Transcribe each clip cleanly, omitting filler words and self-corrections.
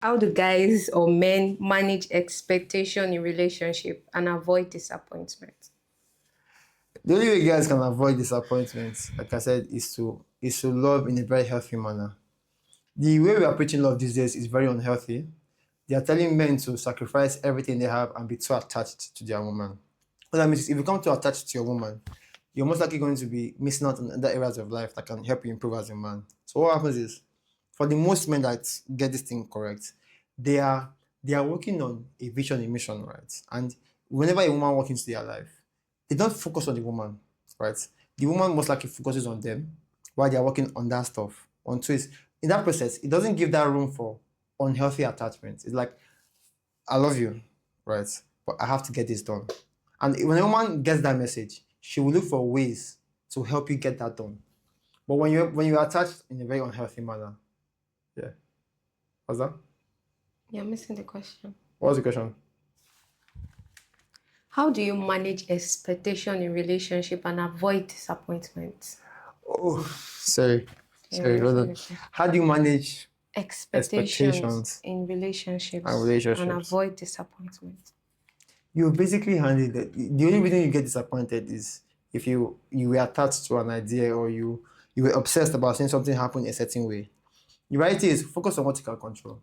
How do guys or men manage expectation in relationship and avoid disappointment? The only way guys can avoid disappointments, like I said, is to love in a very healthy manner. The way we are preaching love these days is very unhealthy. They are telling men to sacrifice everything they have and be too attached to their woman. What that means is if you become too attached to your woman, you're most likely going to be missing out on other areas of life that can help you improve as a man. So what happens is, for the most men that get this thing correct, they are working on a vision, a mission, right? And whenever a woman walks into their life, they don't focus on the woman, right? The woman most likely focuses on them while they are working on that stuff. Until it's in that process, it doesn't give that room for unhealthy attachment. It's like, I love you, right? But I have to get this done. And when a woman gets that message, she will look for ways to help you get that done. But when you're attached in a very unhealthy manner, yeah. What's that? You're missing the question. What was the question? How do you manage expectation in relationship and avoid disappointment? Oh, sorry. Can Sorry, you hold repeat on. the question? How do you manage Expectations expectations in and relationships and relationships? avoid disappointment. You basically handle it. The only reason you get disappointed is if you were attached to an idea, or you were obsessed about seeing something happen a certain way. The reality is focus on what you can control.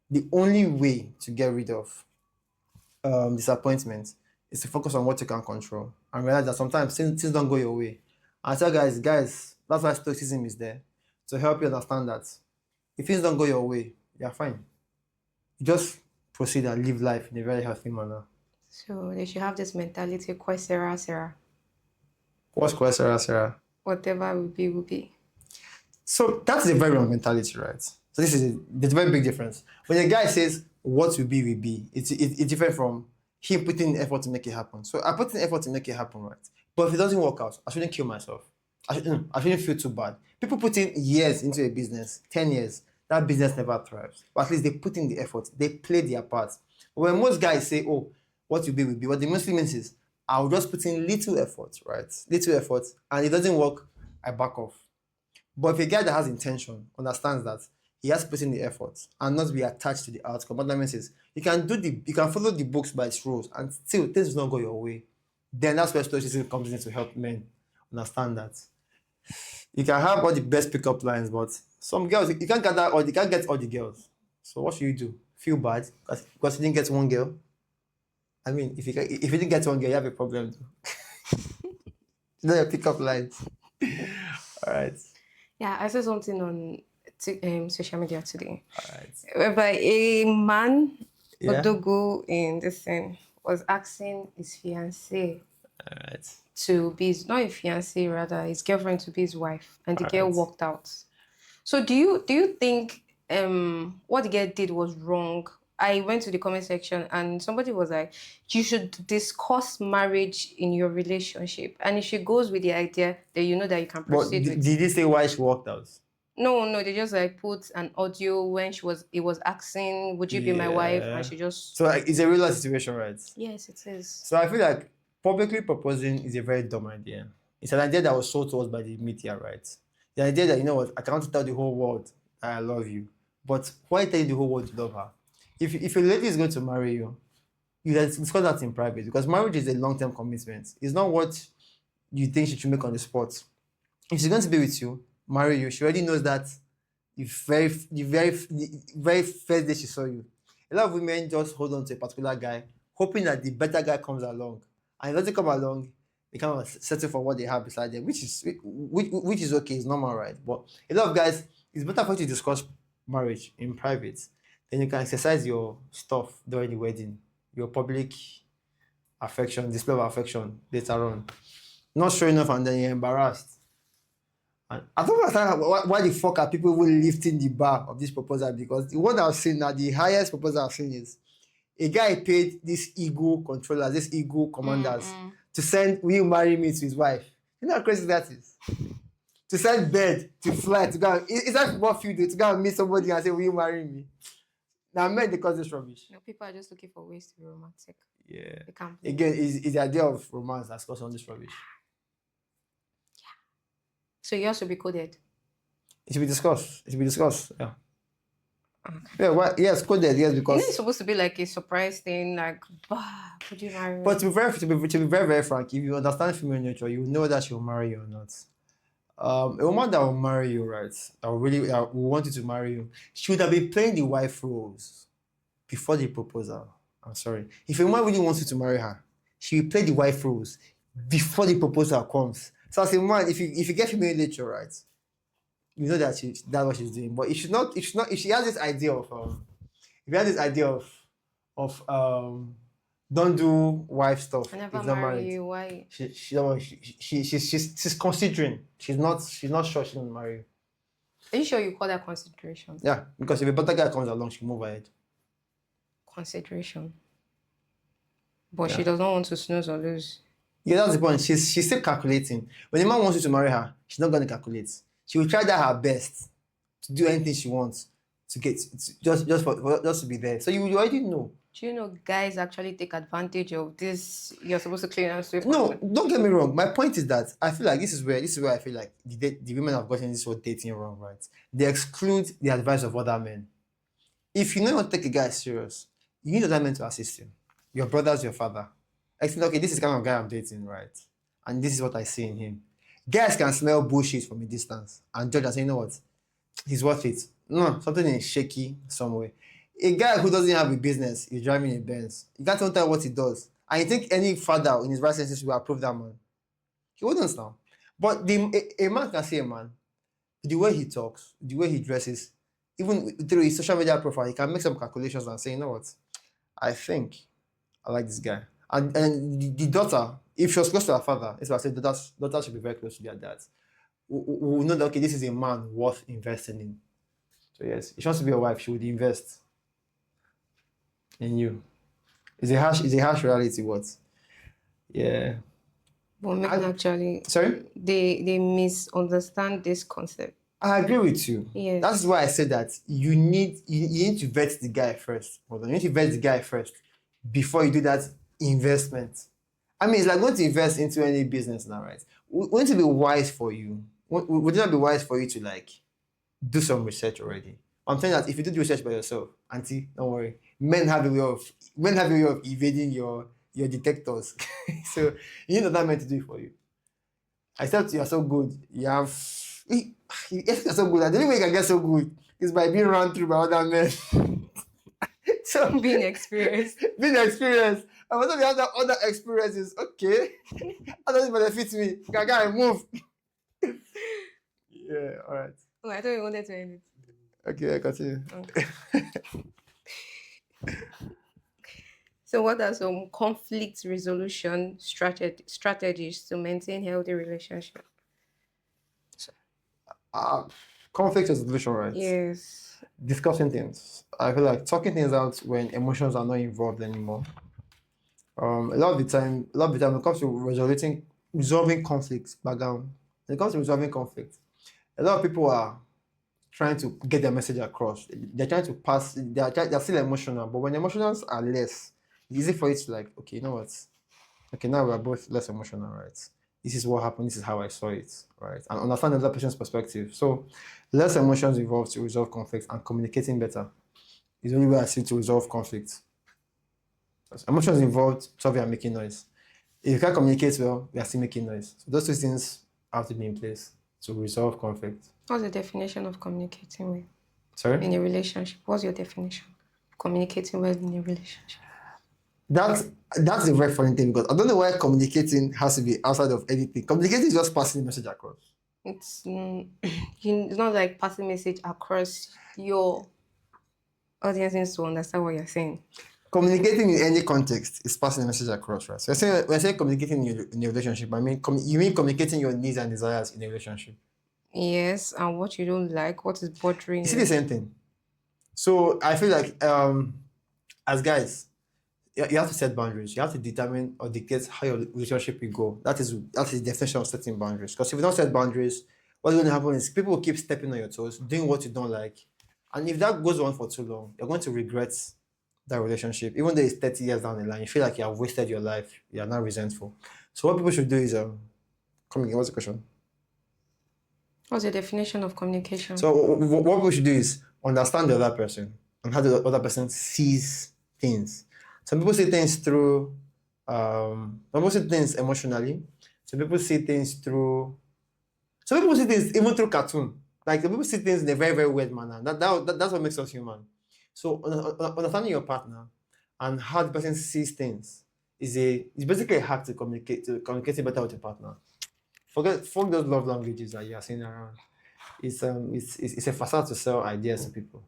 The only way to get rid of disappointment is to focus on what you can control and realize that sometimes things don't go your way. And I tell guys, that's why stoicism is there, to help you understand that if things don't go your way, you're fine. You just proceed and live life in a very healthy manner. So they should have this mentality, quite Sarah, Sarah. What's correct, Sarah? Whatever will be, will be. So that's a very wrong mentality, right? So there's a very big difference. When a guy says what will be, it's different from him putting in effort to make it happen. So I put in effort to make it happen, right? But if it doesn't work out, I shouldn't kill myself. I shouldn't feel too bad. People put in years into a business, 10 years, that business never thrives. But at least they put in the effort, they play their part. But when most guys say, oh, what will be, what they mostly means is, I'll just put in little effort, right? Little effort, and it doesn't work, I back off. But if a guy that has intention understands that he has to put in the effort and not be attached to the outcome, what that means is you can follow the books by its rules and still things will not go your way. Then that's where stoicism comes in to help men understand that. You can have all the best pickup lines, but some girls you can't gather or you can't get all the girls. So what should you do? Feel bad because you didn't get one girl? I mean, if you didn't get one girl, you have a problem too. You know your pickup lines. All right. Yeah, I saw something on social media today, All right. whereby a man, Yeah. Odogo in this thing, was asking his fiancée All right. to be his, not a fiancée, rather his girlfriend to be his wife, and the All girl right. walked out. So do you think what the girl did was wrong? I went to the comment section and somebody was like, you should discuss marriage in your relationship. And if she goes with the idea that you know that you can But proceed with. did he say why she walked out? No, no, they just like put an audio when it was asking, would you be my wife? And Yeah. she just. So like, it's a real life situation, right? Yes, it is. So I feel like publicly proposing is a very dumb idea. It's an idea that was sold to us by the media, right? The idea that, you know what, I can't tell the whole world that I love you. But why tell the whole world you love her? If a lady is going to marry you, you can discuss that in private, because marriage is a long-term commitment. It's not what you think she should make on the spot. If she's going to be with you, marry you, she already knows that the very first day she saw you. A lot of women just hold on to a particular guy, hoping that the better guy comes along. And if it doesn't come along, they kind of settle for what they have beside them, which is okay, it's normal, right? But a lot of guys, it's better for you to discuss marriage in private. Then you can exercise your stuff during the wedding, your public affection, display of affection later on. Not showing off and then you're embarrassed. And I don't understand why the fuck are people even lifting the bar of this proposal, because the one I've seen now, the highest proposal I've seen is a guy paid these ego controllers, these ego commanders to send will you marry me to his wife. You know how crazy that is? To send bed, to fly, to go is that what you do? To go and meet somebody and say, will you marry me? Now men they cause this rubbish. You know, people are just looking for ways to be romantic. Yeah. They can't blame Again, them. is the idea of romance that's caused all this rubbish. So yours should be coded. It should be discussed. It should be discussed. Yeah. Okay. Yeah, why? Yes, coded. Yes, Isn't it because. supposed to be like a surprise thing? Like, bah, would you marry But me? to be very very frank, if you understand female nature, you know that she'll marry you or not. A woman that will marry you, right? That will want you to marry you, she would have been playing the wife roles before the proposal. I'm sorry. If a woman really wants you to marry her, she will play the wife roles before the proposal comes. So as a man, if you get female nature right, you know that that's what she's doing. But if she has this idea of if you have this idea of don't do wife I stuff never if you're not marry married. you. Why? She's considering. She's not sure she's gonna marry you. Are you sure you call that consideration? Yeah, because if a better guy comes along, she'll move ahead. Consideration. But she Yeah. does not want to snooze or lose. Yeah, that's the point. She's still calculating. When a man wants you to marry her, she's not gonna calculate. She will try that her best to do anything she wants to get just to be there. So you already know. Do you know guys actually take advantage of this? You're supposed to clean and sweep. No, don't get me wrong. My point is that I feel like this is where I feel like the women have gotten this whole dating wrong, right? They exclude the advice of other men. If you know you want to take a guy serious, you need other men to assist you. Your brother's your father. I think, okay, this is the kind of guy I'm dating, right? And this is what I see in him. Guys can smell bullshit from a distance and judge and say, you know what, he's worth it. No, something is shaky somewhere. A guy who doesn't have a business is driving a Benz. You can't even tell what he does. And you think any father in his right senses will approve that man? He wouldn't now. But a man can see a man, the way he talks, the way he dresses, even through his social media profile, he can make some calculations and say, you know what, I think I like this guy. And the daughter, if she was close to her father, it's what I said, daughter should be very close to their dad. We know that, okay, this is a man worth investing in. So yes, if she wants to be a wife, she would invest in you. It's a harsh reality, what? Yeah. But men I, actually, sorry? they misunderstand this concept. I agree with you. That's Yes. why I said that you need to vet the guy first. Hold on, you need to vet the guy first before you do that investment. I mean, it's like going to invest into any business now, right? Wouldn't it be wise for you? Would it not be wise for you to like do some research already? I'm saying that if you do the research by yourself, auntie, don't worry. Men have a way of evading your detectors. So you need another man to do it for you. Except you are so good. If you're so good, the only way you can get so good is by being run through by other men. So Being experienced. being experienced. And when we have that other experiences, okay, how does it benefit me? Gaga, move. Yeah, all right. Oh, I thought you wanted to end it. Okay, I continue. Okay. So, what are some conflict resolution strategies to maintain healthy relationship? Uh, Conflict resolution, right? Yes. Discussing things. I feel like talking things out when emotions are not involved anymore. A lot of the time, when it comes to resolving conflicts, background, when it comes to resolving conflict, a lot of people are trying to get their message across. They're trying to pass. They're still emotional, but when emotions are less, it's easy for it to like, okay, you know what? Okay, now we're both less emotional, right? This is what happened. This is how I saw it, right? And understand another person's perspective. So, less emotions involved to resolve conflict and communicating better is the only way I see to resolve conflict. Because emotions involved, so we are making noise. If you can't communicate well, we are still making noise. So those two things have to be in place to resolve conflict. What's the definition of communicating well Sorry? in a relationship? What's your definition? Communicating well in a relationship. That's that's a very funny thing because I don't know why communicating has to be outside of anything. Communicating is just passing the message across. It's it's not like passing message across your audience needs to understand what you're saying. Communicating in any context is passing the message across, right? So when I say communicating in a relationship, I mean you mean communicating your needs and desires in a relationship. Yes, and what you don't like, what is bothering You see the you. same thing. So I feel like as guys, you have to set boundaries. You have to determine or dictate how your relationship will go. That is the definition of setting boundaries. Because if you don't set boundaries, what's going to happen is people will keep stepping on your toes, doing what you don't like. And if that goes on for too long, you're going to regret that relationship. Even though it's 30 years down the line, you feel like you have wasted your life. You are now resentful. So what people should do is come again, what's the question? What's your definition of communication? So what we should do is understand the other person and how the other person sees things. Some people see things through, some people see things emotionally. Some people see things through. Some people see things even through cartoon. Like some people see things in a very very weird manner. That's what makes us human. So understanding your partner and how the person sees things is basically a hack to communicate better with your partner. Fuck those love languages that you are seeing around. It's a facade to sell ideas to people.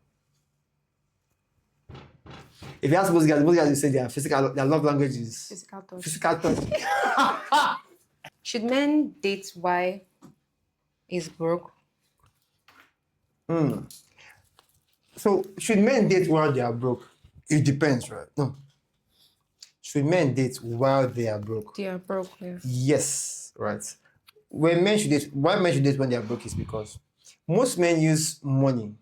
If you ask most guys will say their love language is Physical touch. physical touch. Should men date why is broke? So should men date while they are broke? It depends, right? No. Should men date while they are broke? They are broke, yeah. Yes, right. Why men should date when they are broke is because most men use money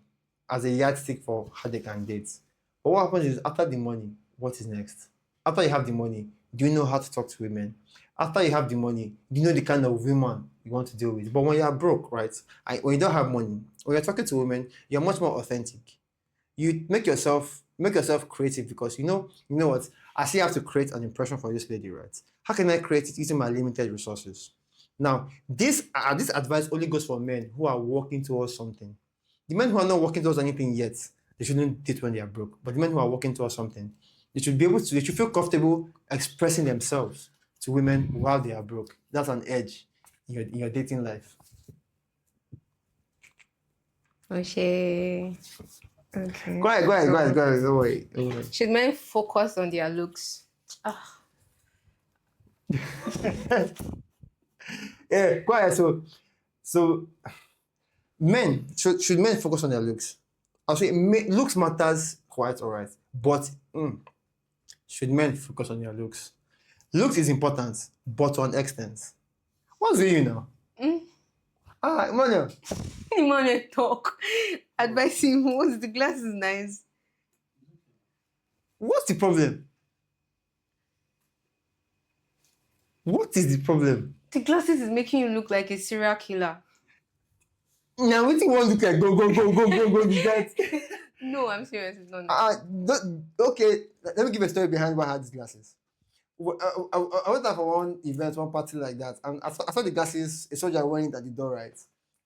as a yardstick for how they can date. But what happens is after the money, what is next? After you have the money, do you know how to talk to women? After you have the money, do you know the kind of women you want to deal with? But when you are broke, right? When you don't have money, when you're talking to women, you're much more authentic. You make yourself creative because you know what? I still have to create an impression for this lady, right? How can I create it using my limited resources? Now, this advice only goes for men who are working towards something. The men who are not working towards anything yet, they shouldn't date when they are broke. But the men who are working towards something, they should feel comfortable expressing themselves to women while they are broke. That's an edge in your dating life. Okay. Okay. Go ahead. Don't worry. Should men focus on their looks? Yeah, go ahead. So should men focus on their looks? I'll say looks matters quite alright, but should men focus on their looks? Looks is important, but to an extent. What's with you now? Emmanuel. Emmanuel talk. Advise him. What's the glass is nice. What's the problem? What is the problem? The glasses is making you look like a serial killer. Now, what do you want to look like? Go, be that. No, I'm serious. It's not nice. Okay, let me give a story behind why I had these glasses. I went out for one event, one party like that, and I saw the glasses, a soldier wearing it at the door, right?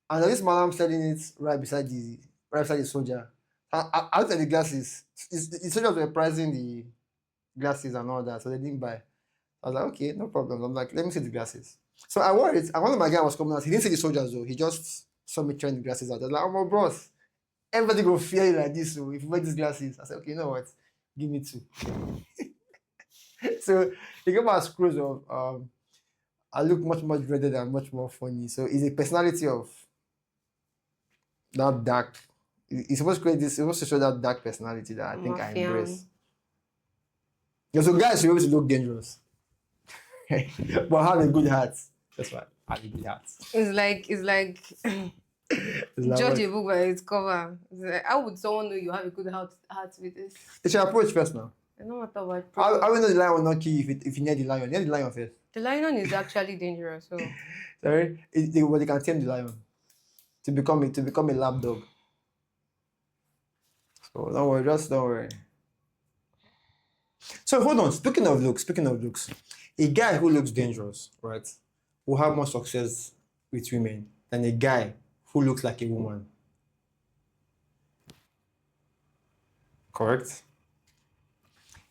And this madam selling it right beside the soldier. I looked at the glasses. The soldiers were pricing the glasses and all that, so they didn't buy. I was like, okay, no problem. I'm like, let me see the glasses. So I wore it, and one of my guys was coming out. He didn't see the soldiers though. He just saw me trying the glasses out. I was like, oh my bros, everybody go fear you like this. So if you wear these glasses, I said, okay, you know what? Give me two. So he gave us screws of I look much redder and much more funny. So it's a personality of that dark. It's supposed to create this. It's supposed to show that dark personality that I think I embrace. Yeah, so guys should be able to look dangerous, but have a good heart. That's why have a good heart. It's like judge a book by its cover. It's like, how would someone know you have a good heart with this? They should approach first now. I know what about. I will know the lion will not kill you if you near the lion. Near the lion first. The lion is actually dangerous. So sorry, but they can tame the lion to become a lap dog. So don't worry, just don't worry. So hold on. Speaking of looks, a guy who looks dangerous, right, will have more success with women than a guy who looks like a woman. Correct?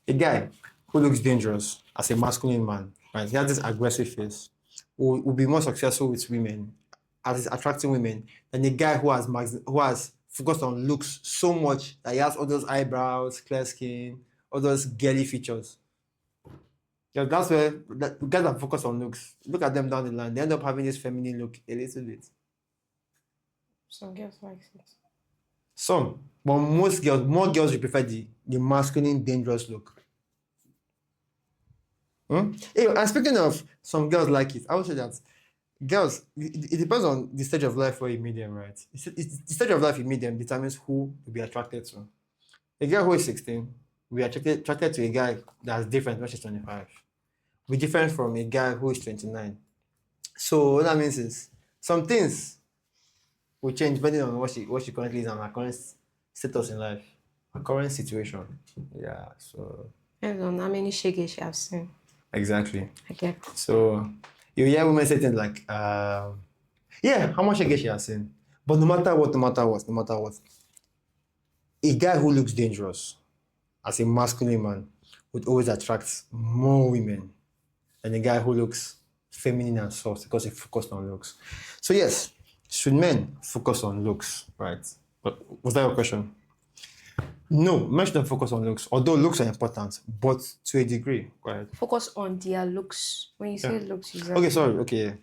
A guy who looks dangerous as a masculine man, right? He has this aggressive face, will be more successful with women, as attracting women, than a guy who has focused on looks so much that he has all those eyebrows, clear skin, all those girly features. Yeah, that's where the guys that focus on looks, look at them down the line, they end up having this feminine look a little bit. some girls like it. Some, but more girls will prefer the masculine, dangerous look. Hey, and speaking of some girls like it, I would say that girls, it depends on the stage of life where you meet them, right? The stage of life you meet them determines who you'll be attracted to. A girl who is 16 will be attracted to a guy that's different when she's 25. Will be different from a guy who is 29. So what that means is some things will change depending on what she currently is and her current status in life, her current situation. Yeah. So Depends on how many shege she have seen. exactly. I get. So you hear women say things like, yeah, how much I get she has seen. But no matter what, a guy who looks dangerous as a masculine man would always attract more women than a guy who looks feminine and soft because he focused on looks. So yes, should men focus on looks, right? But was that your question? No, men shouldn't focus on looks, although looks are important, but to a degree, right? Focus on their looks. When you Yeah. say looks, Okay, exactly. sorry. Okay.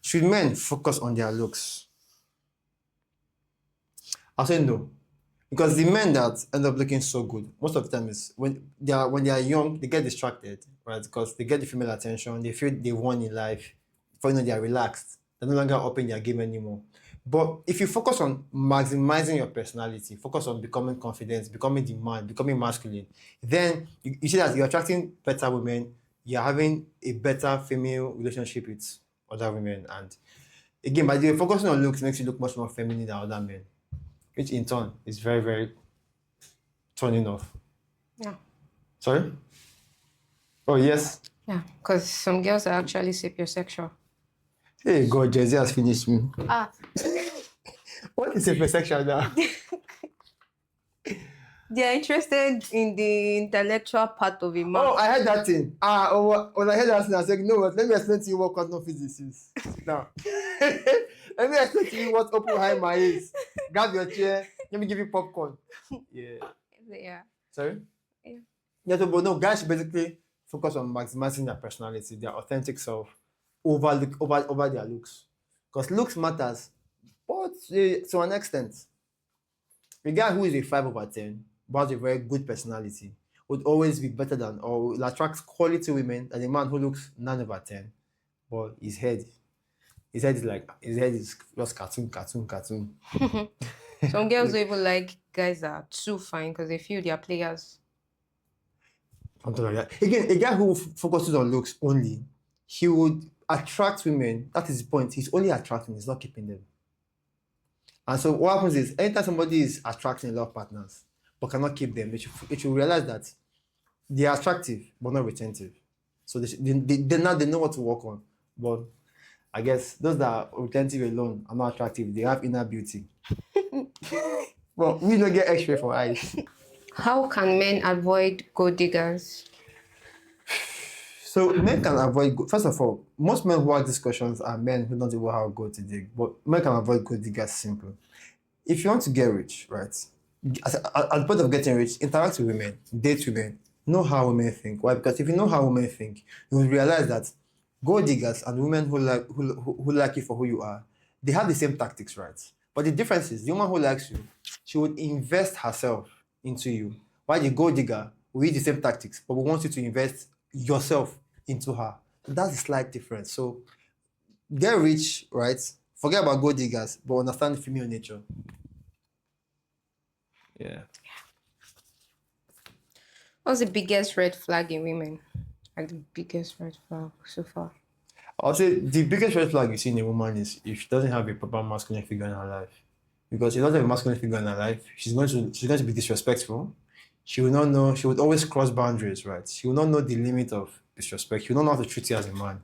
Should men focus on their looks? I'll say no. Because the men that end up looking so good, most of the time is when they are young, they get distracted, right? Because they get the female attention, they feel they won in life, before you know they are relaxed. They're no longer up in their game anymore. But if you focus on maximizing your personality, focus on becoming confident, becoming the man, becoming masculine, then you see that you're attracting better women, you're having a better female relationship with other women. And again, by the way, focusing on looks makes you look much more feminine than other men, which in turn is very, very turning off. Yeah. Sorry? Oh, yes. Yeah. Because some girls are actually sapiosexual. Hey, God, Jay-Z has finished me. Ah, What is sapiosexual now? they are interested in the intellectual part of a man. Oh, I heard that thing. When I heard that thing, I said, you know what? Let me explain to you what quantum physics is. Now, let me explain to you what Oppenheimer is. Grab your chair. Let me give you popcorn. Yeah. Yeah. Sorry? Yeah. Yeah, so, but no, guys should basically focus on maximizing their personality, their authentic self, over their looks. Because looks matters, but to an extent. A guy who is a 5/10 but has a very good personality would always be better than or will attract quality women than a man who looks 9/10, but his head is just cartoon. Some girls don't even like guys that are too fine because they feel they are players. Something like that. Again, a guy who focuses on looks only, he would attract women. That is the point. He's only attracting, he's not keeping them. And so what happens is anytime somebody is attracting a lot of partners but cannot keep them, they should realize that they are attractive but not retentive. So they know what to work on. But I guess those that are retentive alone are not attractive. They have inner beauty. Well, we don't get X-ray for eyes. How can men avoid gold diggers? So men can avoid. First of all, most men who ask these questions are men who don't even know how to go to dig. But men can avoid gold diggers simple. If you want to get rich, right? At the point of getting rich, interact with women, date women, know how women think. Why? Because if you know how women think, you will realize that gold diggers and women who like you for who you are, they have the same tactics, right? But the difference is the woman who likes you, she would invest herself into you. While the gold digger will use the same tactics, but we want you to invest yourself into her. That's the slight difference. So get rich, right? Forget about gold diggers, but understand female nature. Yeah. What's the biggest red flag in women? Like the biggest red flag so far. I'll say the biggest red flag you see in a woman is if she doesn't have a proper masculine figure in her life. Because if she doesn't have a masculine figure in her life, she's going to be disrespectful. She will not know, she would always cross boundaries, right? She will not know the limit of disrespect. She will not know how to treat you as a man.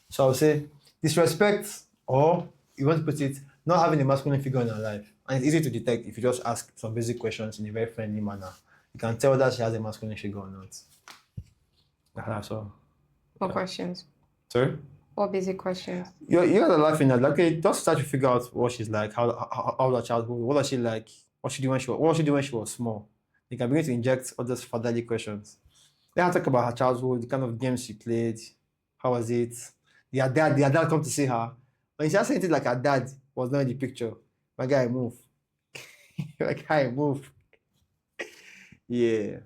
So I would say disrespect, or you want to put it, not having a masculine figure in her life. And it's easy to detect if you just ask some basic questions in a very friendly manner. You can tell that she has a masculine figure or not. So, What questions? sorry? What basic questions? You guys are laughing at, like, okay, just start to figure out what she's like, how her childhood, what does she like, what was she doing when she was small. You can begin to inject all those fatherly questions. Then I talk about her childhood, the kind of games she played, how was it? Their dad come to see her. When she has anything like her dad was not in the picture, my guy move. My guy move. Yeah.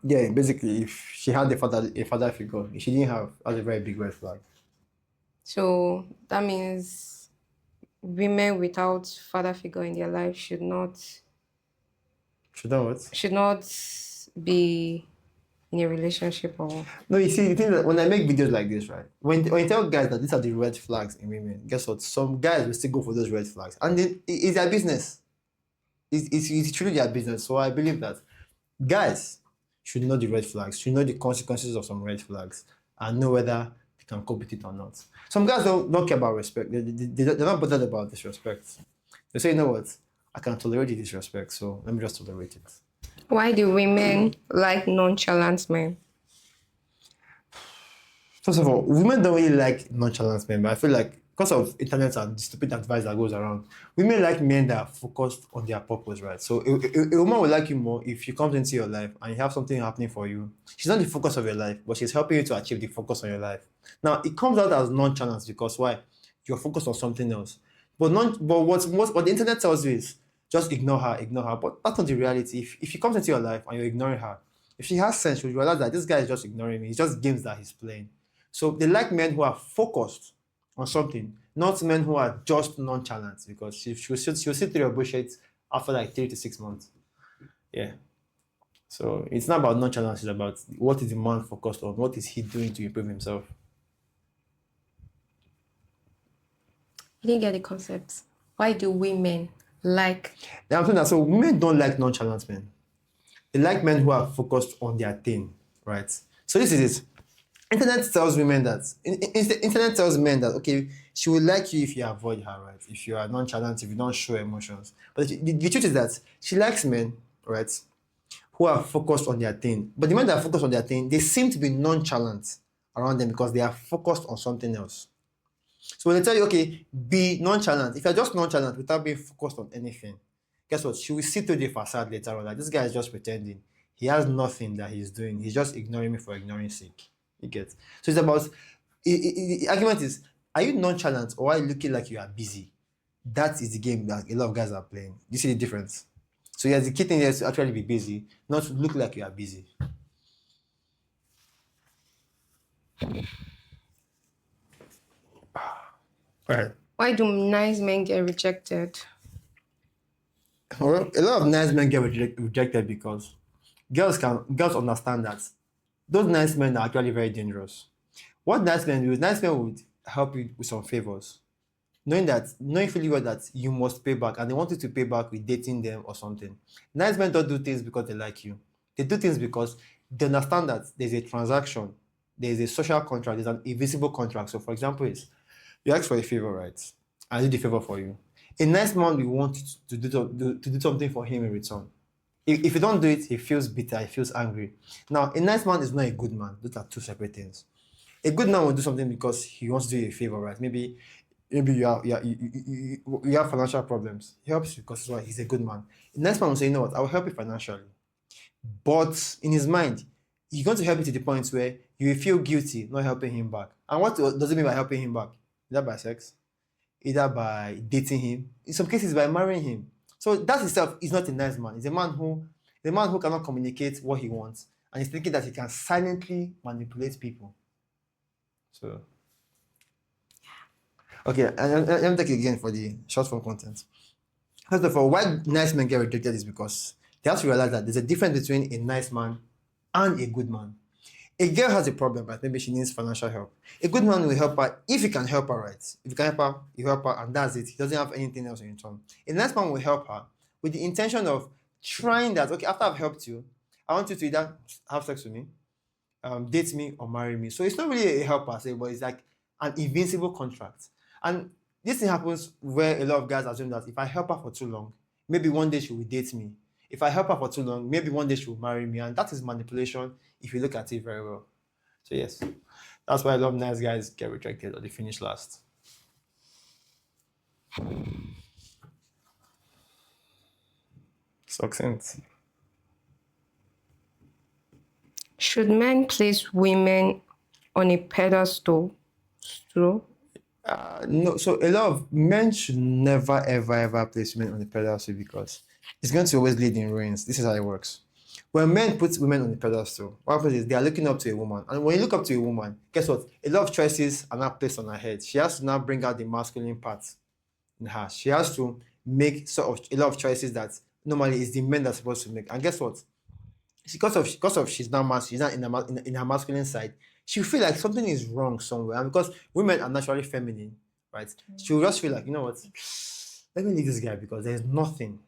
Yeah, basically if she had a father figure, if she didn't have, that's a very big red flag. So that means women without father figure in their life Should know what? should not be in a relationship or No, you see, the thing that when I make videos like this, right? When you tell guys that these are the red flags in women, guess what? Some guys will still go for those red flags, and it's their business. It's truly their business. So I believe that guys should know the red flags, should know the consequences of some red flags, and know whether they can cope with it or not. Some guys don't care about respect. They're not bothered about disrespect. They say, you know what? I can tolerate the disrespect, so let me just tolerate it. why do women like nonchalant men? First of all, women don't really like nonchalant men, but I feel like because of internet and the stupid advice that goes around, women like men that are focused on their purpose, right? So a woman will like you more if she comes into your life and you have something happening for you. She's not the focus of your life, but she's helping you to achieve the focus on your life. Now it comes out as nonchalant because why? You're focused on something else. But what the internet tells you is just ignore her, ignore her. But that's not the reality. If she comes into your life and you're ignoring her, if she has sense, you'll realize that this guy is just ignoring me. It's just games that he's playing. So they like men who are focused on something, not men who are just nonchalant because she'll sit through your bullshit after like 3 to 6 months. Yeah. So it's not about nonchalance, it's about what is the man focused on, what is he doing to improve himself. I didn't get the concept. Why do women like? Then I'm saying that so women don't like nonchalant men. They like men who are focused on their thing, right? So this is it. Internet tells women that internet tells men that okay, she will like you if you avoid her, right? If you are nonchalant, if you don't show emotions. But the truth is that she likes men, right, who are focused on their thing. But the men that are focused on their thing, they seem to be nonchalant around them because they are focused on something else. So when they tell you, okay, be nonchalant, if you're just nonchalant without being focused on anything, guess what? She will see through the facade later on. Like this guy is just pretending. He has nothing that he's doing. He's just ignoring me for ignoring sake. You get? So it's about the argument is, are you nonchalant or are you looking like you are busy? That is the game that a lot of guys are playing. You see the difference? So yes, the key thing is to actually be busy, not to look like you are busy. All right. Why do nice men get rejected? Well, a lot of nice men get rejected because girls understand that those nice men are actually very dangerous. What nice men do is nice men would help you with some favors, knowing fully well that you must pay back, and they want you to pay back with dating them or something. Nice men don't do things because they like you. They do things because they understand that there's a transaction, there's a social contract, there's an invisible contract. So, for example, is you ask for a favor, right? I do the favor for you. A nice man will want you to do something for him in return. If you don't do it, he feels bitter, he feels angry. Now, a nice man is not a good man. Those are two separate things. A good man will do something because he wants to do you a favor, right? Maybe you have financial problems. He helps you because that's why he's a good man. The next man will say, you know what, I will help you financially. But in his mind, he's going to help you to the point where you will feel guilty not helping him back. And what does it mean by helping him back? Either by sex, either by dating him, in some cases by marrying him. So that itself is not a nice man. He's a man who cannot communicate what he wants, and he's thinking that he can silently manipulate people. So okay, and let me take it again for the short form content. First of all, why nice men get rejected is because they have to realize that there's a difference between a nice man and a good man. A girl has a problem, right? Maybe she needs financial help. A good man will help her if he can help her, right? If he can help her, you help her, and that's it. He doesn't have anything else in return. A nice man will help her with the intention of trying that, okay, after I've helped you, I want you to either have sex with me, date me, or marry me. So it's not really a help per se, but it's like an invincible contract. And this thing happens where a lot of guys assume that if I help her for too long, maybe one day she will date me. If I help her for too long, maybe one day she will marry me. And that is manipulation if you look at it very well. So yes, that's why a lot of nice guys get rejected or they finish last. Succinct. Should men place women on a pedestal? So, No, so a lot of men should never, ever, ever place women on the pedestal because it's going to always lead in ruins. This is how it works. When men put women on the pedestal, what happens is they are looking up to a woman. And when you look up to a woman, guess what? A lot of choices are now placed on her head. She has to now bring out the masculine part in her. She has to make sort of a lot of choices that normally is the men that's supposed to make. And guess what? Because of she's not in in her masculine side, she'll feel like something is wrong somewhere. And because women are naturally feminine, right? She'll just feel like, you know what, let me leave this guy because there's nothing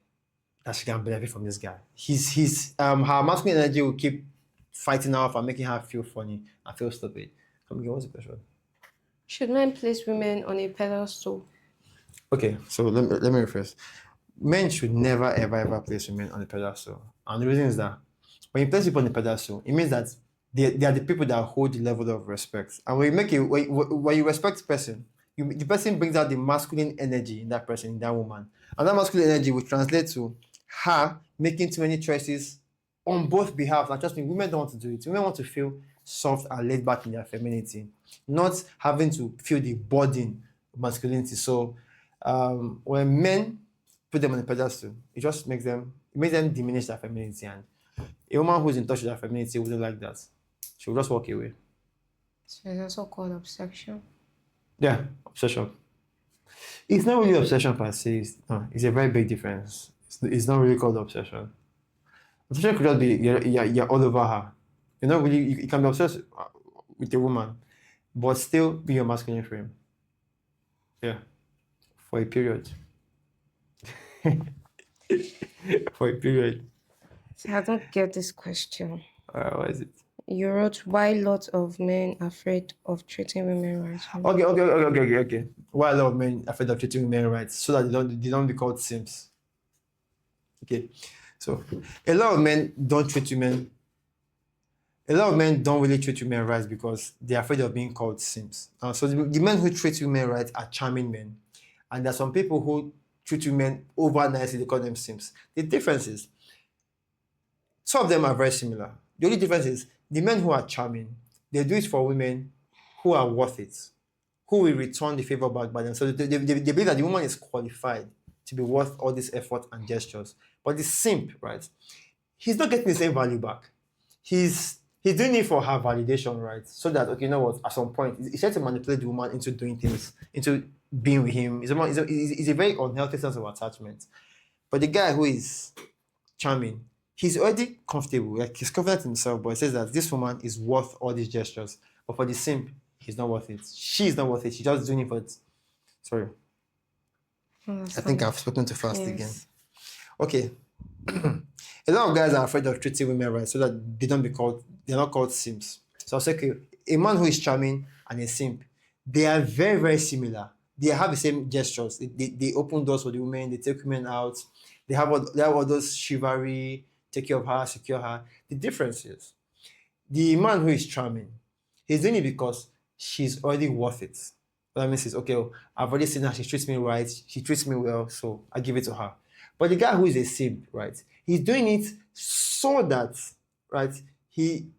that she can benefit from this guy. He's her masculine energy will keep fighting her off and making her feel funny and feel stupid. Come again, what's the question? Should men place women on a pedestal? Okay, so let me rephrase. Men should never ever ever place women on the pedestal. And the reason is that when you place people on the pedestal, it means that they are the people that hold the level of respect. And when you make it when you respect the person, the person brings out the masculine energy in that person, in that woman. And that masculine energy will translate to her making too many choices on both behalf. And trust me, women don't want to do it. Women want to feel soft and laid back in their femininity, not having to feel the burden of masculinity. So when men put them on a pedestal, it makes them diminish their femininity. And a woman who's in touch with her femininity wouldn't like that. She will just walk away. So it's also called obsession. Yeah, obsession. It's not really obsession per se. It's a very big difference. It's not really called obsession. Obsession could just be you're all over her. You're not really, you can be obsessed with a woman, but still be your masculine frame. Yeah, for a period. For a period. So I don't get this question. What is it? You wrote why lots of men afraid of treating women right. Okay. Why a lot of men are afraid of treating women right so that they don't be called simps. Okay, so a lot of men don't treat women. A lot of men don't really treat women right because they're afraid of being called simps. So the men who treat women right are charming men, and there's some people who treat women over nicely. They call them simps. The difference is some of them are very similar. The only difference is the men who are charming, they do it for women who are worth it, who will return the favor back by them. So they believe that the woman is qualified to be worth all this effort and gestures. But the simp, right? He's not getting the same value back. He's doing it for her validation, right? So that, okay, you know what, at some point, he's trying to manipulate the woman into doing things, into being with him. It's a very unhealthy sense of attachment. But the guy who is charming, he's already comfortable, like he's confident in himself, but he says that this woman is worth all these gestures. But for the simp, he's not worth it. She's not worth it. She's just doing it for it. Sorry. I think I've spoken too fast again. Yes. Okay. A lot of guys are afraid of treating women right so that they're not called simps. So I'll say, okay, a man who is charming and a simp, they are very, very similar. They have the same gestures. They open doors for the women, they take women out, they have all those chivalry, take care of her, secure her. The difference is the man who is charming, he's doing it because she's already worth it. That means is okay, I've already seen her, she treats me right, she treats me well, so I give it to her. But the guy who is a simp, right, he's doing it so that, right,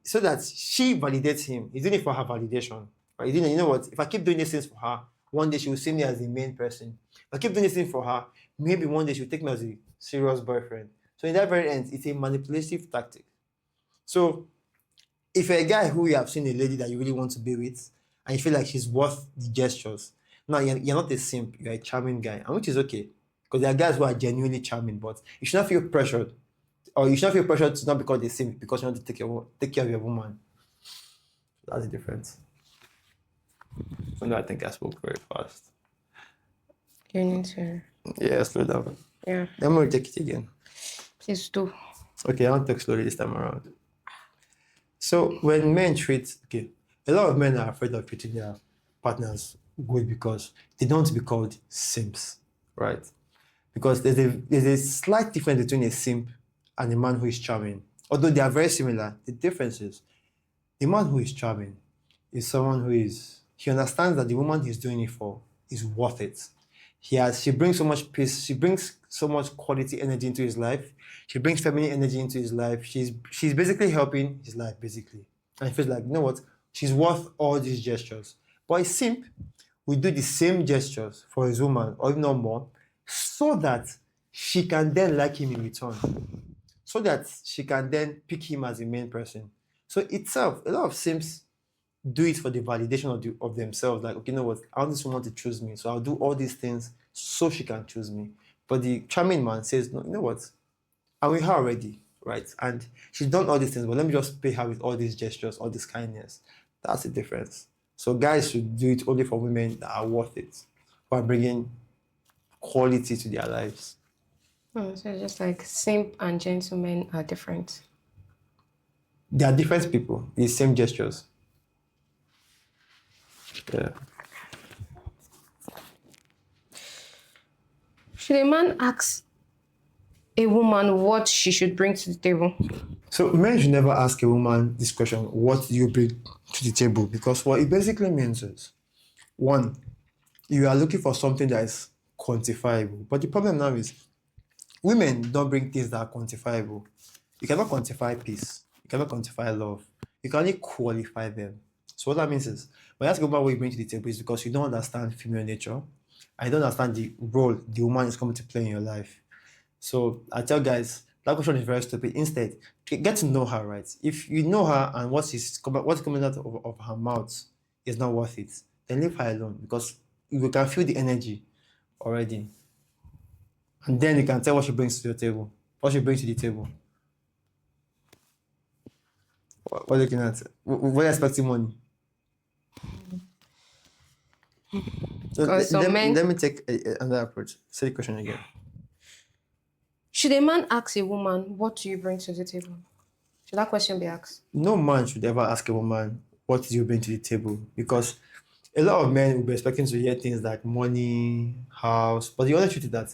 so that she validates him. He's doing it for her validation. Right? He's doing it, you know what, if I keep doing these things for her, one day she will see me as the main person. If I keep doing this thing for her, maybe one day she'll take me as a serious boyfriend. So in that very end, it's a manipulative tactic. So if you're a guy who you have seen a lady that you really want to be with and you feel like she's worth the gestures, no, you're not a simp, you're a charming guy, and which is okay. Because there are guys who are genuinely charming, but you should not feel pressured. Or you should not feel pressured to not be called a simp because you want to take care of your woman. That's the difference. So now I think I spoke very fast. You need to. Yeah, slow down. Yeah. Let me take it again. Please do. Okay, I'll talk slowly this time around. So when men treat, okay, a lot of men are afraid of treating their partners good because they don't want to be called simps, right? Because there's a slight difference between a simp and a man who is charming. Although they are very similar, the difference is the man who is charming is someone he understands that the woman he's doing it for is worth it. She brings so much peace, she brings so much quality energy into his life. She brings feminine energy into his life. She's basically helping his life, basically. And he feels like, you know what, she's worth all these gestures. But a simp will do the same gestures for his woman, or even not more, so that she can then like him in return. So that she can then pick him as the main person. So itself, a lot of simps do it for the validation of themselves. Like, okay, you know what, I want this woman to choose me, so I'll do all these things so she can choose me. But the charming man says, no, you know what, I'm with her already, right? And she's done all these things, but let me just pay her with all these gestures, all this kindness. That's the difference. So guys should do it only for women that are worth it, who are bringing quality to their lives. Oh, so just like simp and gentlemen are different. They are different people, the same gestures. Yeah. Should a man ask a woman what she should bring to the table? So men should never ask a woman this question, what do you bring to the table? Because what it basically means is, one, you are looking for something that is quantifiable. But the problem now is women don't bring things that are quantifiable. You cannot quantify peace. You cannot quantify love. You can only qualify them. So what that means is, when you ask a woman what you bring to the table, is because you don't understand female nature. I don't understand the role the woman is coming to play in your life. So I tell guys that question is very stupid. Instead, get to know her, right? If you know her and what's coming out of her mouth is not worth it, then leave her alone because you can feel the energy already. And then you can tell what she brings to your table, what she brings to the table. What are you looking at? What are you expecting money? So Because some men, let me take another approach. Say the question again. should a man ask a woman, what do you bring to the table? Should that question be asked? No man should ever ask a woman, what do you bring to the table? Because a lot of men will be expecting to hear things like money, house. But the honest truth is that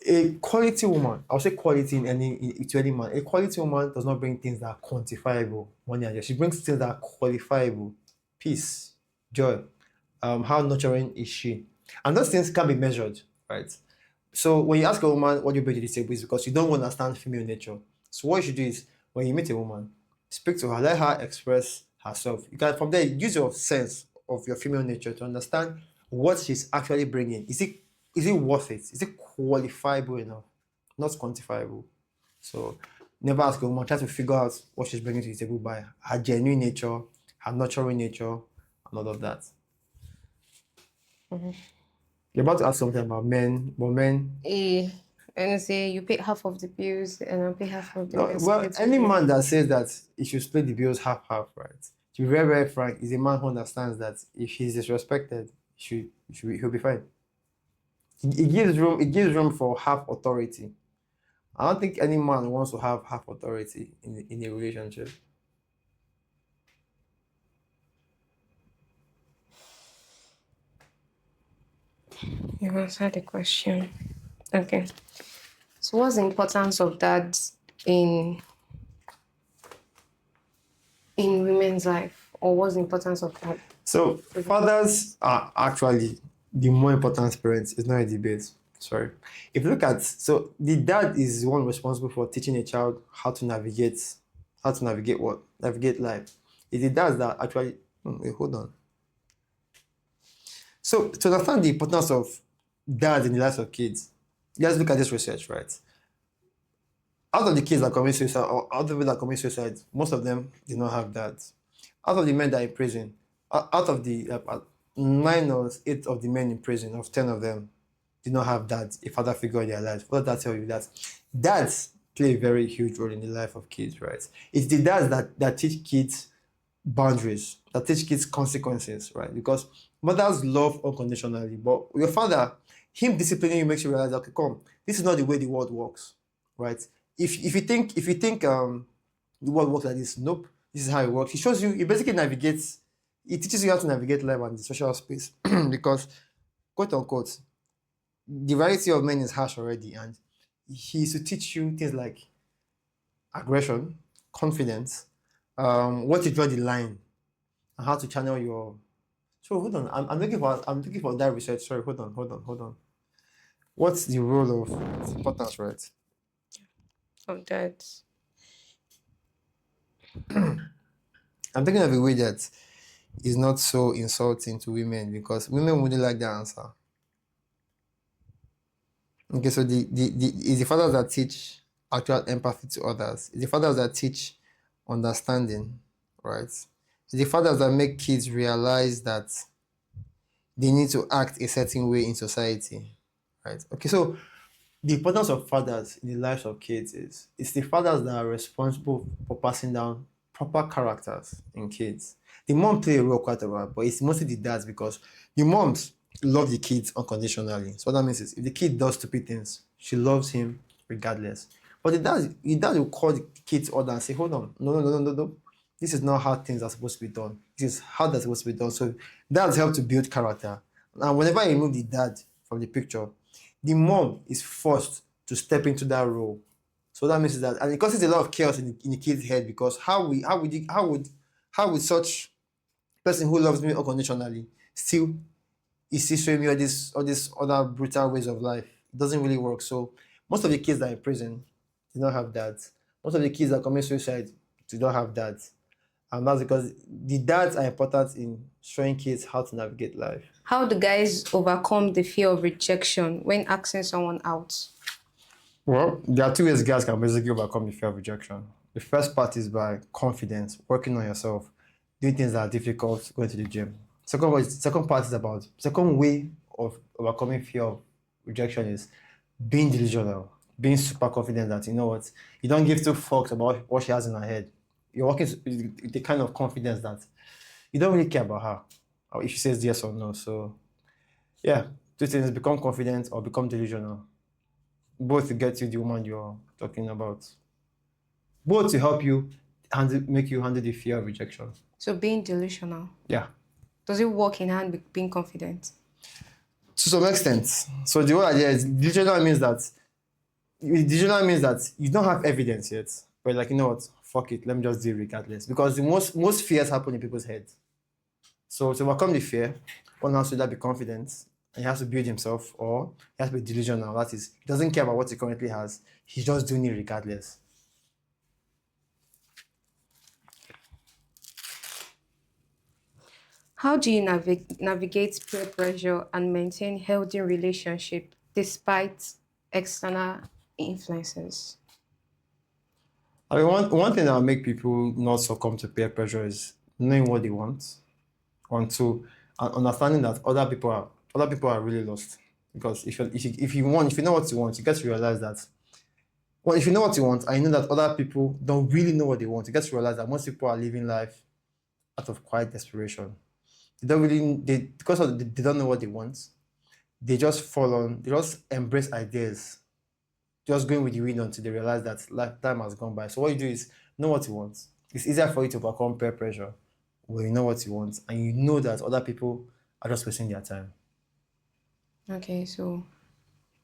a quality woman, I'll say quality to any man, a quality woman does not bring things that are quantifiable, money and joy. She brings things that are qualifiable, peace, joy. How nurturing is she? And those things can be measured, right? So when you ask a woman what you bring to the table, is because you don't understand female nature. So what you should do is when you meet a woman, speak to her, let her express herself. You can from there use your sense of your female nature to understand what she's actually bringing. Is it worth it? Is it qualifiable enough? Not quantifiable. So never ask a woman, try to figure out what she's bringing to the table by her genuine nature, her nurturing nature, and all of that. You're about to ask something about men, but men. And say you pay half of the bills and I'll pay half of the No, bills. well, any man that says that he should split the bills half, right? To be very, very frank, is a man who understands that if he's disrespected, he'll be fine. It gives room for half authority. I don't think any man wants to have half authority in a relationship. You answered the question. Okay. So what's the importance of that in in women's life? Or what's the importance of that? So fathers are actually the more important parents. It's not a debate. Sorry. If you look at the dad is the one responsible for teaching a child how to navigate what? Navigate life. It's the dads that actually wait, hold on. So to understand the importance of dads in the lives of kids, let's look at this research, right? Out of the kids that commit suicide, or out of the people that commit suicide, most of them did not have dads. Out of the men that are in prison, out of the 9 or 8 of the men in prison, of 10 of them, did not have dads, a father figure in their lives. What does that tell you? That dads play a very huge role in the life of kids, right? It's the dads that teach kids boundaries, that teach kids consequences, right? Because mothers love unconditionally, but your father, him disciplining you makes you realize, okay, come, this is not the way the world works, right? If you think the world works like this, nope, this is how it works. He shows you, he basically navigates, he teaches you how to navigate life and the social space because, quote unquote, the variety of men is harsh already, and he used to teach you things like aggression, confidence, what to draw the line, and how to channel your. So hold on, I'm looking for that research. Sorry, hold on. What's the role of importance, right? Of that. I'm thinking of a way that is not so insulting to women because women wouldn't like the answer. Okay, so it's the fathers that teach actual empathy to others. It's the fathers that teach understanding, right? It's the fathers that make kids realize that they need to act a certain way in society, right? Okay, so the importance of fathers in the lives of kids is it's the fathers that are responsible for passing down proper characters in kids. The mom play a role quite a lot, but it's mostly the dads because the moms love the kids unconditionally. So what that means is if the kid does stupid things, she loves him regardless. But the dad will call the kids order and say, hold on, no, no, no, no, no, no. This is not how things are supposed to be done. This is how they're supposed to be done. So dads help to build character. And whenever you remove the dad from the picture, the mom is forced to step into that role. So that means that, and it causes a lot of chaos in the kid's head because how would such person who loves me unconditionally still is still showing me all these other brutal ways of life? It doesn't really work. So most of the kids that are in prison do not have that. Most of the kids that commit suicide do not have that. And that's because the dads are important in showing kids how to navigate life. How do guys overcome the fear of rejection when asking someone out? Well, there are two ways guys can basically overcome the fear of rejection. The first part is by confidence, working on yourself, doing things that are difficult, going to the gym. Second part is about second way of overcoming fear of rejection is being delusional, being super confident that you know what, you don't give two fucks about what she has in her head. You're working with the kind of confidence that you don't really care about her, or if she says yes or no. So yeah, two things: become confident or become delusional. Both to get you the woman you're talking about. Both to help you make you handle the fear of rejection. So being delusional. Yeah. Does it work in hand with being confident? To some extent. So the whole idea is delusional means that you don't have evidence yet. But like, you know what? Fuck it. Let me just do it regardless. Because the most fears happen in people's heads. So to overcome the fear, one has to either be confident and he has to build himself, or he has to be delusional. That is, he doesn't care about what he currently has. He's just doing it regardless. How do you navigate peer pressure and maintain healthy relationship despite external influences? I mean, one thing that will make people not succumb to peer pressure is knowing what they want. One, two, and understanding that other people are really lost. Because if you know what you want, you get to realize that. Well, if you know what you want, and you know that other people don't really know what they want, you get to realize that most people are living life out of quiet desperation. They don't really they don't know what they want. They just embrace ideas, just going with the wind until they realize that time has gone by. So what you do is know what you want. It's easier for you to overcome peer pressure when you know what you want and you know that other people are just wasting their time. Okay, so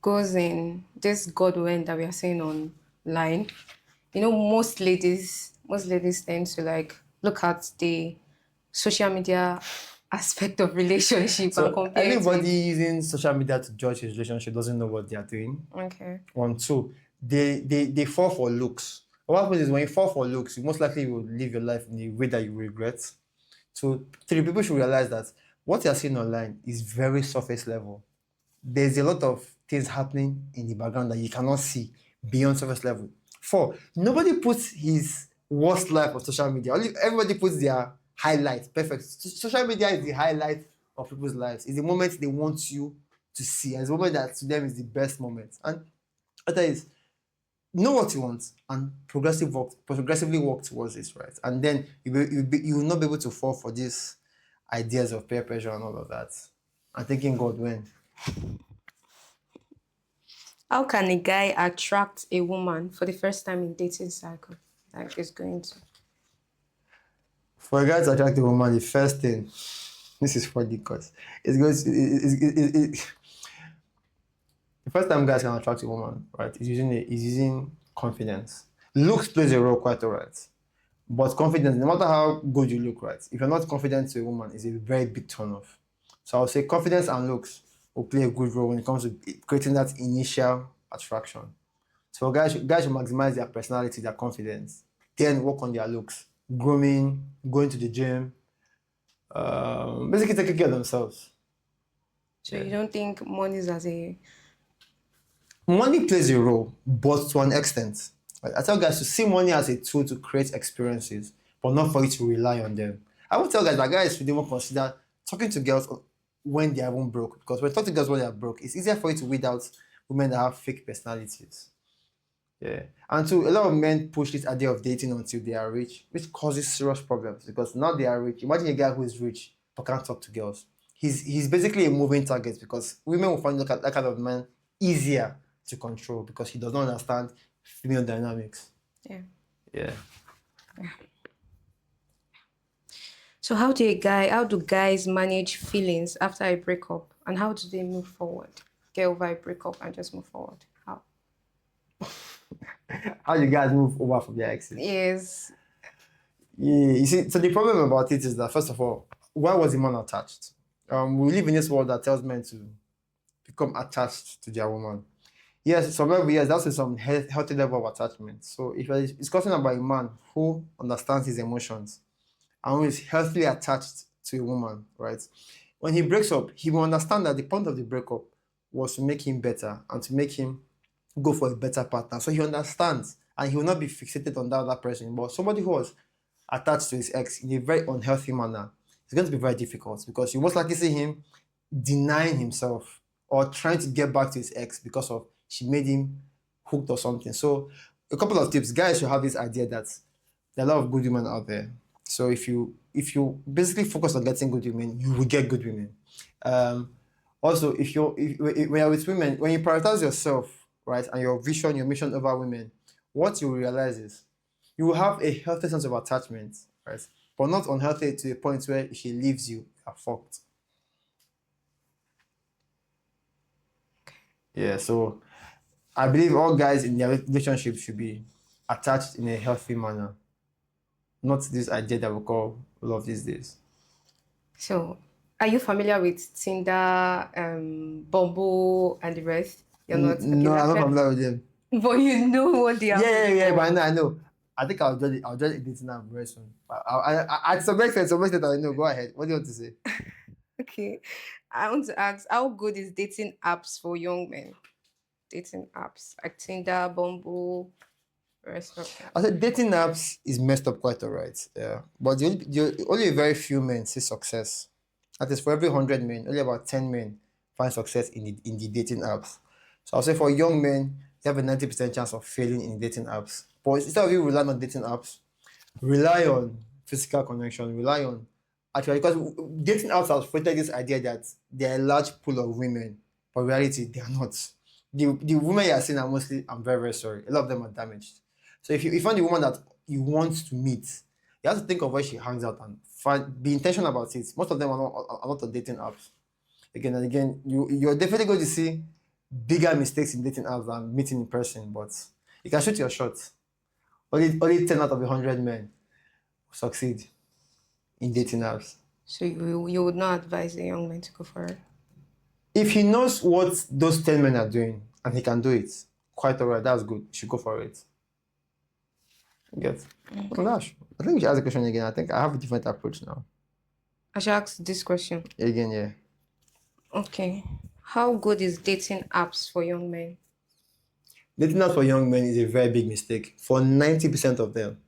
goes in this Godwin that we are saying online. You know, most ladies tend to like look at the social media aspect of relationship and So compare it anybody with using social media to judge his relationship doesn't know what they are doing. okay. One, two, they fall for looks. What happens is when you fall for looks, you most likely will live your life in a way that you regret. So three people should realize that what you are seeing online is very surface level. There's a lot of things happening in the background that you cannot see beyond surface level. Four, nobody puts his worst life on social media. Everybody puts their highlights. Perfect. Social media is the highlight of people's lives. It's the moment they want you to see. And it's the moment that to them is the best moment. And other is know what you want and progressively work towards it, right? And then you will not be able to fall for these ideas of peer pressure and all of that. And thinking God when. How can a guy attract a woman for the first time in dating cycle? Like it's going to. For a guy to attract a woman, the first thing, this is funny because it's going to, the first time guys can attract a woman, right, is using confidence. Looks plays a role quite alright. But confidence, no matter how good you look, right, if you're not confident to a woman, it's a very big turn off. So I would say confidence and looks will play a good role when it comes to creating that initial attraction. So guys should maximize their personality, their confidence, then work on their looks, grooming, going to the gym, basically taking care of themselves. So you don't think money is as a Money plays a role, but to an extent. I tell guys to see money as a tool to create experiences, but not for you to rely on them. I would tell guys that guys should even consider talking to girls when they are even broke. Because when you talk to girls when they are broke, it's easier for you to weed out women that have fake personalities. Yeah. And two, a lot of men push this idea of dating until they are rich, which causes serious problems because now they are rich. Imagine a guy who is rich but can't talk to girls. He's basically a moving target because women will find that kind of man easier to control because he does not understand female dynamics. Yeah. Yeah. So how do guys manage feelings after a breakup, and how do they move forward? Get over a breakup and just move forward. How? How you guys move over from your exes? Yes. Yeah, you see, so the problem about it is that first of all, why was the man attached? We live in this world that tells men to become attached to their woman. Yes, some yes, that's some healthy level of attachment. So if you're discussing about a man who understands his emotions and who is healthily attached to a woman, right? When he breaks up, he will understand that the point of the breakup was to make him better and to make him go for a better partner. So he understands and he will not be fixated on that other person. But somebody who was attached to his ex in a very unhealthy manner, it's going to be very difficult because you most likely see him denying himself or trying to get back to his ex because of she made him hooked or something. So a couple of tips. Guys should have this idea that there are a lot of good women out there. So if you basically focus on getting good women, you will get good women. Also, when you're with women, when you prioritize yourself, right, and your vision, your mission over women, what you will realize is you will have a healthy sense of attachment, right? But not unhealthy to the point where if she leaves you, you're fucked. Yeah, so I believe all guys in their relationship should be attached in a healthy manner, not this idea that we call love these days. So, are you familiar with Tinder, Bumble, and the rest? You're not. Okay, No, I'm that's not fair. familiar with them. But you know what they are Yeah, but I for. know, I know. I think I'll just edit now very soon. At some extent, I know. Go ahead. What do you want to say? Okay. I want to ask, how good is dating apps for young men? Dating apps like Tinder, Bumble, rest of them. I said dating apps is messed up quite alright. Yeah, but only a very few men see success. That is for every 100 men, only about 10 men find success in the dating apps. So I'll say for young men, you have a 90% chance of failing in dating apps. But instead of you relying on dating apps, rely on physical connection, rely on actually because dating apps have spread this idea that there are a large pool of women, but in reality they are not. The women you are seeing are mostly, I'm very, very sorry, a lot of them are damaged. So if you find the woman that you want to meet, you have to think of where she hangs out and be intentional about it. Most of them are not on dating apps. Again and again, you're definitely going to see bigger mistakes in dating apps than meeting in person, but you can shoot your shot. Only 10 out of 100 men succeed in dating apps. So you would not advise a young man to go for it? If he knows what those 10 men are doing and he can do it, quite alright, that's good. You should go for it. Get? Oh gosh. I think we should ask the question again. I think I have a different approach now. I should ask this question. Again, yeah. Okay. How good is dating apps for young men? Dating apps for young men is a very big mistake for 90% of them.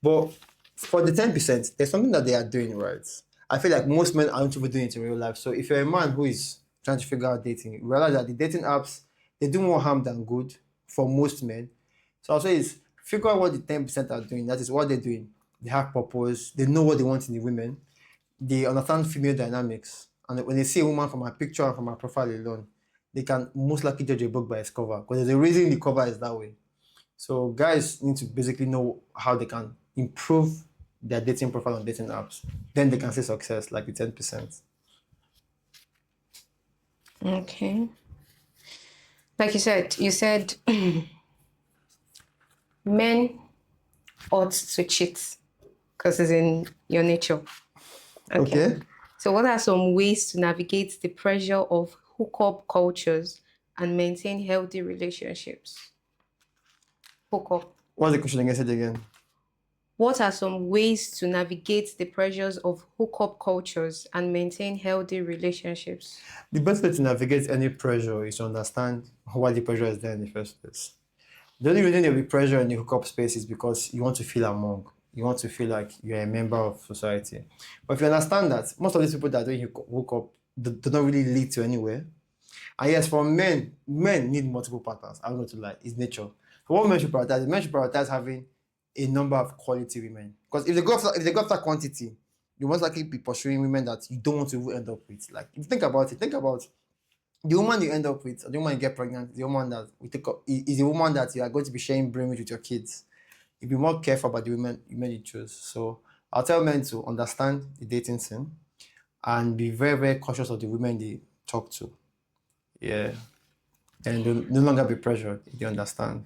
But for the 10%, there's something that they are doing right. I feel like most men aren't even doing it in real life. So if you're a man who is trying to figure out dating, realize that the dating apps, they do more harm than good for most men. So I'll say is figure out what the 10% are doing. That is what they're doing. They have purpose. They know what they want in the women. They understand female dynamics. And when they see a woman from her picture and from her profile alone, they can most likely judge a book by its cover because there's a reason the cover is that way. So guys need to basically know how they can improve their dating profile on dating apps. Then they can see success like the 10%. Okay. Like you said men ought to cheat because it's in your nature. Okay. So what are some ways to navigate the pressure of hookup cultures and maintain healthy relationships? Hookup. What's the question again? Say it again. What are some ways to navigate the pressures of hookup cultures and maintain healthy relationships? The best way to navigate any pressure is to understand why the pressure is there in the first place. The only reason there will be pressure in the hookup space is because you want to feel among. You want to feel like you're a member of society. But if you understand that most of these people that are doing hookup do not really lead to anywhere, And yes, for men, men need multiple partners. I'm not to lie, it's nature. So what men should prioritize having a number of quality women. Because if they go after quantity, you most likely be pursuing women that you don't want to end up with. Like if you think about it, think about the woman you end up with, or the woman you get pregnant, the woman that we take up is the woman that you are going to be sharing brain with your kids. You be more careful about the women you choose. So I'll tell men to understand the dating scene and be very, very cautious of the women they talk to. Yeah. And no longer be pressured, if you understand.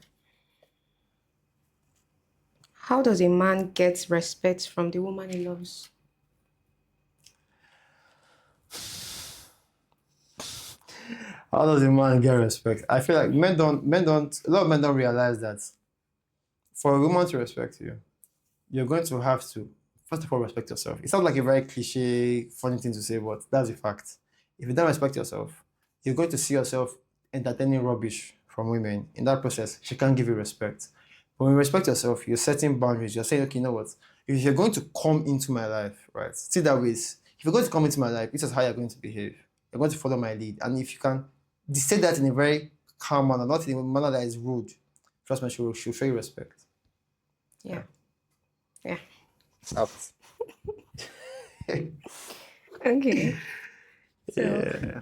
How does a man get respect from the woman he loves? How does a man get respect? I feel like a lot of men don't realize that for a woman to respect you, you're going to have to, first of all, respect yourself. It sounds like a very cliche, funny thing to say, but that's a fact. If you don't respect yourself, you're going to see yourself entertaining rubbish from women. In that process, she can't give you respect. But when you respect yourself, you're setting boundaries. You're saying, okay, you know what? If you're going to come into my life, right? See that way. If you're going to come into my life, this is how you're going to behave. You're going to follow my lead. And if you can say that in a very calm manner, not in a manner that is rude, trust me, she'll show you respect. Yeah. Yeah. Out. Okay. So Yeah.